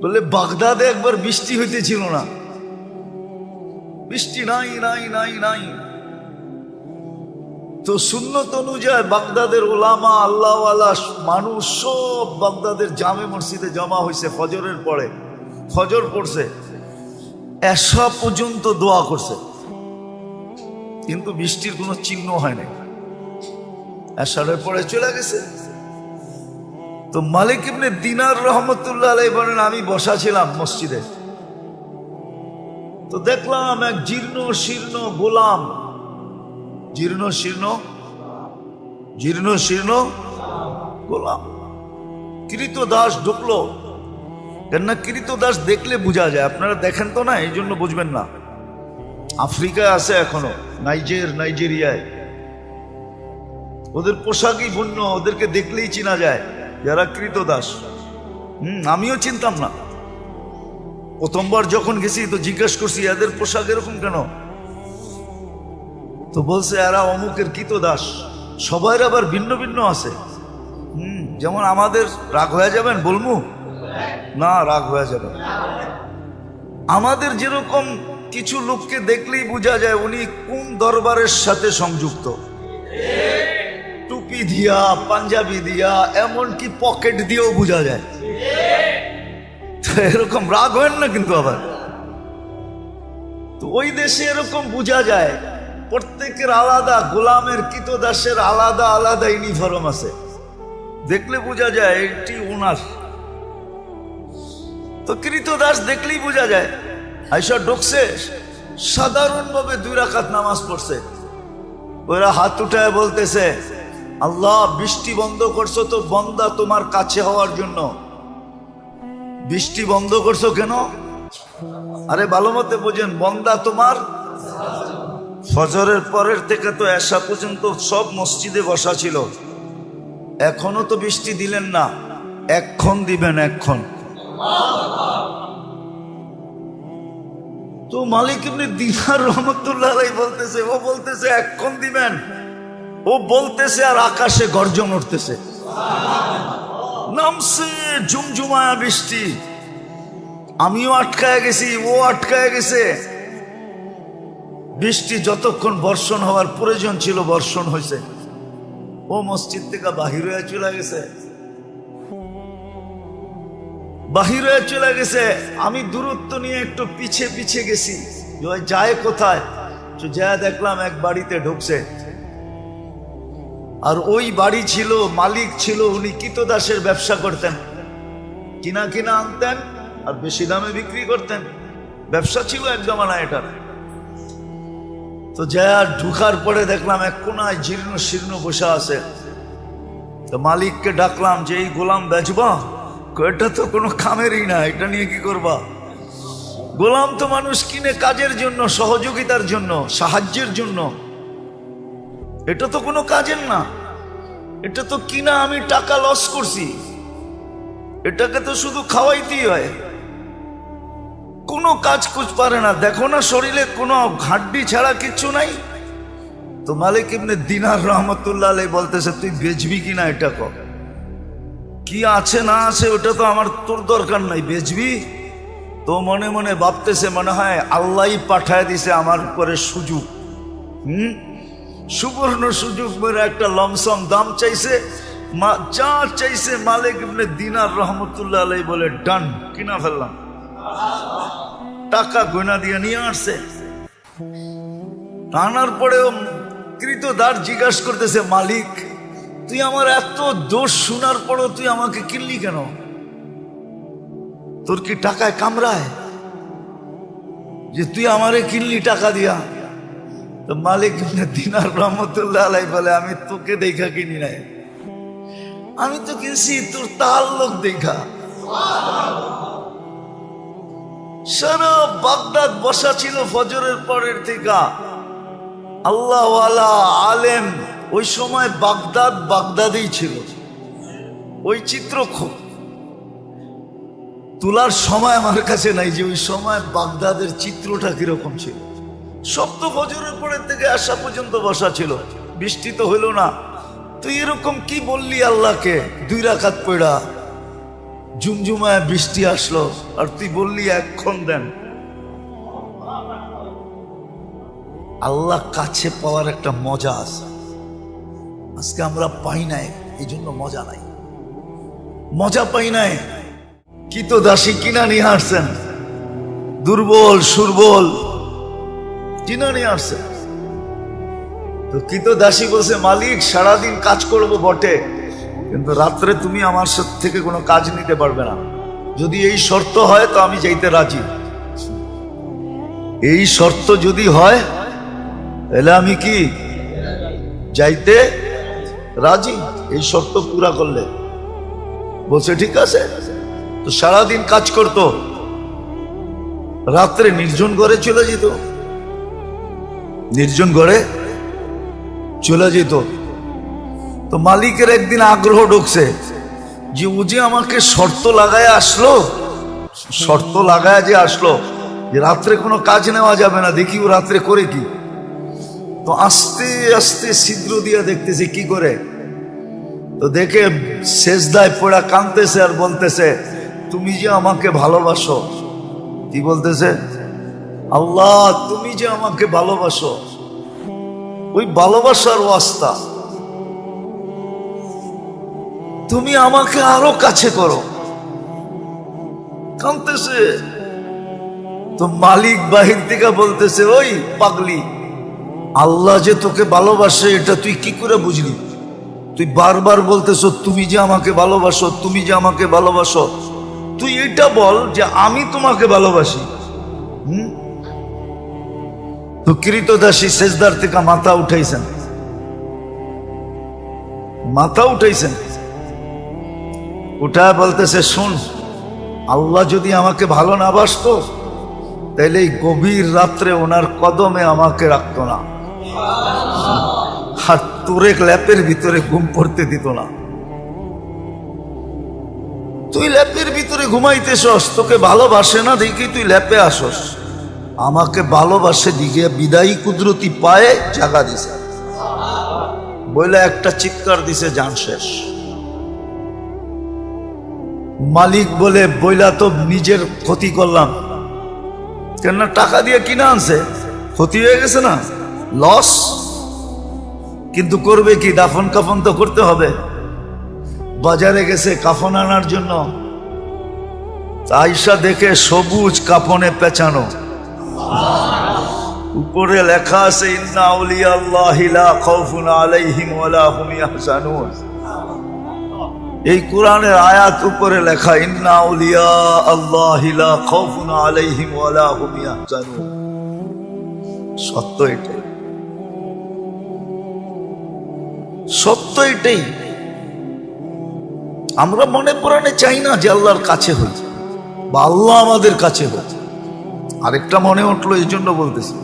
বলে বাগদাদে একবার বৃষ্টি হইতেছিল না, বৃষ্টি নাই নাই নাই নাই। তো সুন্নত অনুযায়ী বাগদাদের ওলামা আল্লাহওয়ালা মানুষ সব বাগদাদের জামে মসজিদে জমা হয়েছে। ফজরের পরে ফজর পড়ছে, এশা পর্যন্ত দোয়া করছে, কিন্তু বৃষ্টির কোনো চিহ্ন হয় নাই। এশারের পরে চলে গেছে। তো মালিক ইবনে দিনার রহমতুল্লাহ আলাইহি বলেন, আমি বসা ছিলাম মসজিদে, তো দেখলাম এক জীর্ণ শীর্ণ গোলাম, জীর্ণ শীর্ণ গোলাম কৃতদাস ঢুকলো। কেননা কৃতদাস দেখলে বোঝা যায়, আপনারা দেখেন তো না, এই জন্য বুঝবেন না। আফ্রিকায় আছে এখনো, নাইজেরিয়ায় ওদের পোশাকই ভিন্ন, ওদেরকে দেখলেই চেনা যায় যারা কৃতদাস। আমিও চিনতাম না, প্রথমবার যখন গেছি তো জিজ্ঞেস করছি এদের পোশাক এরকম কেন? তো বলছে এরা অমুকের কৃতদাস। সবাই আবার ভিন্ন ভিন্ন আছে। যেমন আমাদের রাগ হয়ে যাবেন বলমু না, রাগ হয়ে যাবে। আমাদের যেরকম কিছু লোককে দেখলেই বোঝা যায় উনি কোন দরবারের সাথে সংযুক্ত, টুপি দিয়া, পাঞ্জাবি দিয়া, এমনকি পকেট দিয়েও বোঝা যায়। তো এরকম রাগ হয় না কিন্তু আবার। তো ওই দেশে এরকম বোঝা যায়, প্রত্যেকের আলাদা, গোলামের কৃতদাসের আলাদা আলাদা ইউনিফর্ম আছে, দেখলে বোঝা যায় এটি ওনার। তো কৃতদাস দেখলেই বোঝা যায়। আইসা ঢুকছে, সাধারণভাবে 2 রাকাত নামাজ পড়ছে। ওরা হাত উঠায় বলতেছে, আল্লাহ বৃষ্টি বন্ধ করছো তো বন্দা তোমার কাছে হওয়ার জন্য। বৃষ্টি বন্ধ করছো কেন? আরে ভালো মতে বোঝেন, বন্দা তোমার। ফজরের পরের থেকে তো এশা পর্যন্ত সব মসজিদে বসা ছিল, এখনো তো বৃষ্টি দিলেন না, এক্ষণ দিবেন, এক্ষণ। তো মালিক ইবনে দিনার রহমতুল্লাহ আলাইহি বলতেছে, ও বলতেছে এক্ষণ দিবেন, ও বলতেছে আর আকাশে গর্জন উঠতেছে, নামছে ঝুমঝুমায়া বৃষ্টি। আমিও আটকায় গেছি, ও আটকায় গেছে। বৃষ্টি যতক্ষণ বর্ষণ হওয়ার প্রয়োজন ছিল বর্ষণ হয়েছে। ও মসজিদ থেকে বাহির হয়ে চলে গেছে, বাহির হয়ে চলে গেছে। আমি দূরত্ব নিয়ে একটু পিছে পিছে গেছি, যায় কোথায়? যা দেখলাম এক বাড়িতে ঢুকছে, আর ওই বাড়ি ছিল, মালিক ছিল উনি কৃতদাসের ব্যবসা করতেন, কিনা কিনা আনতেন আর বেশি দামে বিক্রি করতেন, ব্যবসা ছিল এক জমানা এটা। তো যা ঢুকার পরে দেখলাম এক কোনায় জীর্ণ শীর্ণ বসা আছে। তো মালিককে ডাকলাম যে এই গোলাম বেচবা? এটা তো কোনো কামেরই না, এটা নিয়ে কি করবা? গোলাম তো মানুষ কিনে কাজের জন্য, সহযোগিতার জন্য, সাহায্যের জন্য, এটা তো কোনো কাজের না। এটা তো কিনা আমি টাকা লস করছি, এটাকে তো শুধু খাওয়াইতেই হয়, কোনো কাজ কুছ পারে না। দেখো না শরীরে কোনো হাড্ডি ছাড়া কিচ্ছু নাই। তো মালিক ইবনে দিনার রহমতুল্লাহ আলাইহি বলতেছে, তুই বেচবি কিনা এটা কর, কি আছে না আছে ওটা তো আমার তোর দরকার নাই, বেচবি? তো মনে মনে ভাবতেছে মনে হয় আল্লাহই পাঠায় দিছে আমার উপরে সুযোগ, সুবর্ণ সুযোগ মেরে একটা লমসম দাম চাইছে, যা চাইছে মালিক ইবনে দিনার রহমতুল্লাহ আলাইহি বলে ডান, কিনা ফেললাম। টাকা গয়না দিয়ে নিয়ে আসছে। আনার পরেও কৃতদাস জিজ্ঞাসা করতেছে, মালিক তুই আমার এত দোষ শোনার পরও তুই আমাকে কিনলি কেন? তোর কি টাকায় কামড়ায় যে তুই আমারে কিনলি টাকা দিয়া? তো মালিক ইবনে দিনার রহমতুল্লাহ আলাইহি বলে, আমি তোকে দেখা কিনি নাই, আমি তো কিনছি তোর তাআল্লুক দেখা। সারা বাগদাদ বসা ছিল ফজরের পরের থেকে আল্লাহওয়ালা আলেম। ওই সময় বাগদাদ বাগদাদেই ছিল, ওই চিত্র তোলার সময় আমার কাছে নাই যে ওই সময় বাগদাদের চিত্রটা কিরকম ছিল। সব তো ফজরের পরের থেকে আসা পর্যন্ত বসা ছিল, বৃষ্টি তো হইল না। তুই এরকম কি বললি আল্লাহকে 2 রাকাত পড়া? ঝুমঝুমায় বৃষ্টি আসলো আর তুই বললি এক্ষণ দেন। আল্লাহ কাছে পাওয়ার একটা মজা আছে, আজকে আমরা পাই নাই, এই জন্য মজা নাই, মজা পাই নাই। কি তো দাসী কিনা নিয়ে আসছেন, দুর্বল সুরবল কিনা নিয়ে আসছেন। তো কি তো দাসী বলছে, মালিক সারাদিন কাজ করবো বটে, কিন্তু রাত্রে তুমি আমার সাথে থেকে কোনো কাজ নিতে পারবে না। যদি এই শর্ত হয় তো আমি যাইতে রাজি। এই শর্ত যদি হয় তাহলে আমি কি যাইতে রাজি, এই শর্ত পুরা করলে। বলছে ঠিক আছে। তো সারাদিন কাজ করতো, রাত্রে নির্জন ঘরে চলে যেত, নির্জন ঘরে চলে যেত। তো মালিকের একদিন আগ্রহ ঢুকছে যে ও যে আমাকে শর্ত লাগায় আসলো, শর্ত লাগায় যে আসলো যে রাত্রে কোনো কাজ নেওয়া যাবে না, দেখি ও রাত্রে করে কি। তো আস্তে আস্তে ছিদ্র দিয়ে দেখতেছে কি করে। তো দেখে সেজদায় পড়া কাঁদতেছে আর বলতেছে, তুমি যে আমাকে ভালোবাসো। কি বলতেছে? আল্লাহ তুমি যে আমাকে ভালোবাসো, ওই ভালোবাসার ওয়াস্তা তুমি আমাকে আরো কাছে করো। কাঁদতেছে। তো মালিক বাহির থেকে বলতেছে, ওই পাগলি, আল্লাহ যে তোকে ভালোবাসে এটা তুই কি করে বুঝলি? তুই বারবার বলতেছ তুমি যে আমাকে ভালোবাসো, তুমি যে আমাকে ভালোবাসো, তুই এটা বল যে আমি তোমাকে ভালোবাসি। তো কৃতদাসী সেজদার থেকে মাথা উঠাইছেন, মাথা উঠাইছেন, উঠা বলতেছে, শুন, আল্লাহ যদি আমাকে ভালো না বাসতো তাইলে এই গভীর রাত্রে ওনার কদমে আমাকে রাখতো না, আর তোরে ল্যাপের ভিতরে ঘুম পড়তে দিত না। তুই ল্যাপের ভিতরে ঘুমাইতেছস, তোকে ভালোবাসে না দেখি তুই ল্যাপে আসস, আমাকে ভালোবাসে দিকে বিদায়ী কুদরতি পায়ে জাগা দিছে বলে একটা চিৎকার দিছে, জান শেষ। মালিক বলে, বইলা তো নিজের ক্ষতি করলাম, কেন টাকা দিয়ে কিনা আনছে, ক্ষতি হয়ে গেছে না, লস। কিন্তু করবে কি, দাফন কাফন তো করতে হবে। বাজারে গেছে কাফন আনার জন্য, আয়সা দেখে সবুজ কাফনে পেঁচানো, উপরে লেখা আছে ইন্না আউলিয়া আল্লাহি লা খাউফুন আলাইহিম ওয়ালা হুম ইয়াহজানুন। এই কোরআনের আয়াত উপরে লেখা ইন্না আউলিয়া আল্লাহি লা খাউফুন আলাইহিম ওয়ালা হুম ইয়াহজানুন। সত্য এটাই, সত্য এটাই। আমরা মনে প্রাণে চাই না যে আল্লাহর কাছে হই বা আল্লাহ আমাদের কাছে হই। আরেকটা মনে উঠলো, এই জন্য বলতেছি,